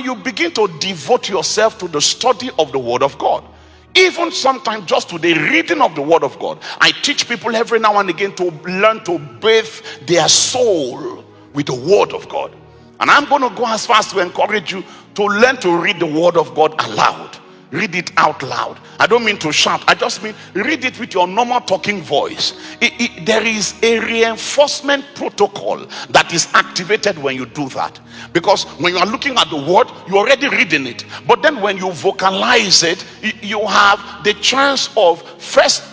You begin to devote yourself to the study of the word of God, even sometimes just to the reading of the word of God. I teach people every now and again to learn to bathe their soul with the word of God. And I'm going to go as far as to encourage you to learn to read the word of God aloud. Read it out loud. I don't mean to shout. I just mean read it with your normal talking voice. There is a reinforcement protocol that is activated when you do that. Because when you are looking at the word, you're already reading it. But then when you vocalize it, you have the chance of first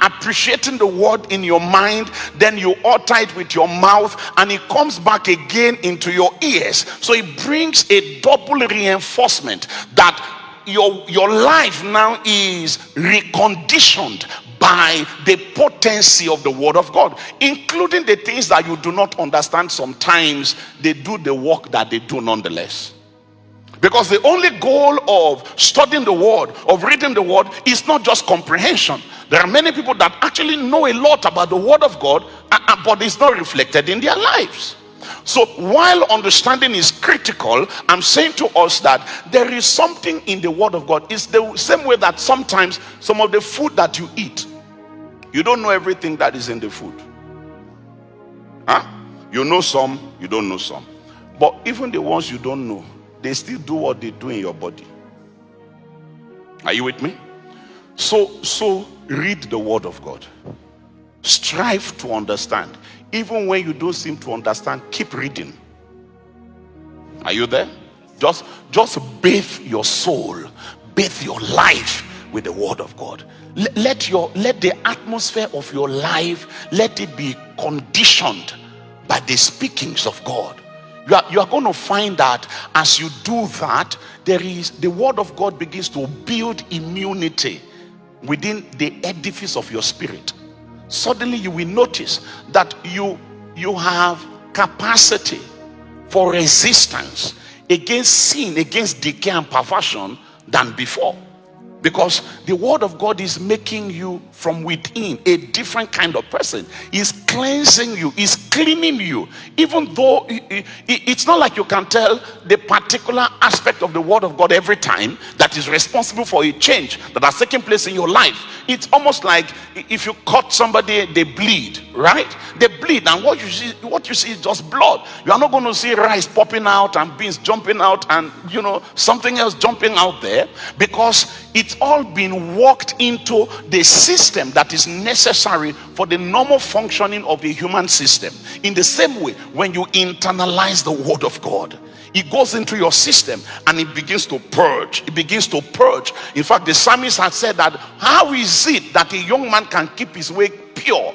appreciating the word in your mind, then you utter it with your mouth, and it comes back again into your ears. So it brings a double reinforcement that your life now is reconditioned by the potency of the word of God, including the things that you do not understand. Sometimes they do the work that they do nonetheless. Because the only goal of studying the word, of reading the word, is not just comprehension. There are many people that actually know a lot about the word of God, but it's not reflected in their lives. So while understanding is critical, I'm saying to us that there is something in the word of God. It's the same way that sometimes some of the food that you eat, you don't know everything that is in the food. You know some, you don't know some. But even the ones you don't know, they still do what they do in your body. Are you with me? So read the word of God. Strive to understand. Even when you don't seem to understand, keep reading. Are you there? Just bathe your soul, bathe your life with the word of God. Let the atmosphere of your life, let it be conditioned by the speakings of God. You are going to find that as you do that, the word of God begins to build immunity within the edifice of your spirit. Suddenly you will notice that you have capacity for resistance against sin, against decay and perversion than before. Because the word of God is making you from within a different kind of person. It's cleansing you, it's cleaning you. Even though it's not like you can tell the particular aspect of the word of God every time that is responsible for a change that has taken place in your life. It's almost like if you cut somebody, they bleed, right? They bleed, and what you see is just blood. You are not going to see rice popping out and beans jumping out and something else jumping out there, because it's all been worked into the system that is necessary for the normal functioning of the human system. In the same way, when you internalize the word of God, it goes into your system and it begins to purge. It begins to purge. In fact, the psalmist had said that, how is it that a young man can keep his way pure?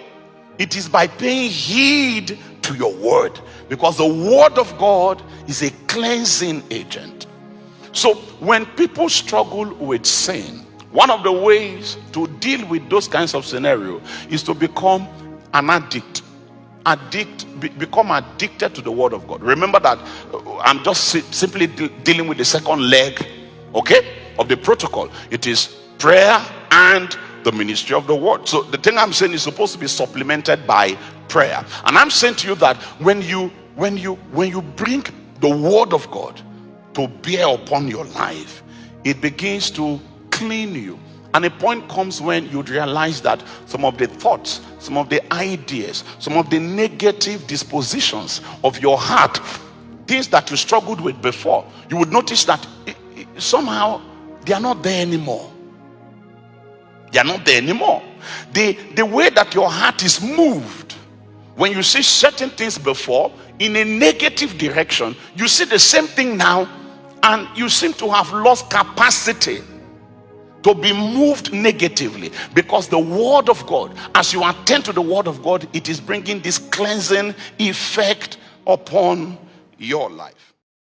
It is by paying heed to your word, because the word of God is a cleansing agent. So when people struggle with sin, one of the ways to deal with those kinds of scenarios is to become an addict. Become addicted to the word of God. Remember that I'm just simply dealing with the second leg, okay, of the protocol. It is prayer and the ministry of the word. So the thing I'm saying is supposed to be supplemented by prayer. And I'm saying to you that when you bring the word of God to bear upon your life, it begins to clean you. And a point comes when you realize that some of the thoughts, some of the ideas, some of the negative dispositions of your heart, things that you struggled with before, you would notice that somehow they are not there anymore. They are not there anymore. The way that your heart is moved, when you see certain things before in a negative direction, you see the same thing now, and you seem to have lost capacity to be moved negatively, because the word of God, as you attend to the word of God, it is bringing this cleansing effect upon your life.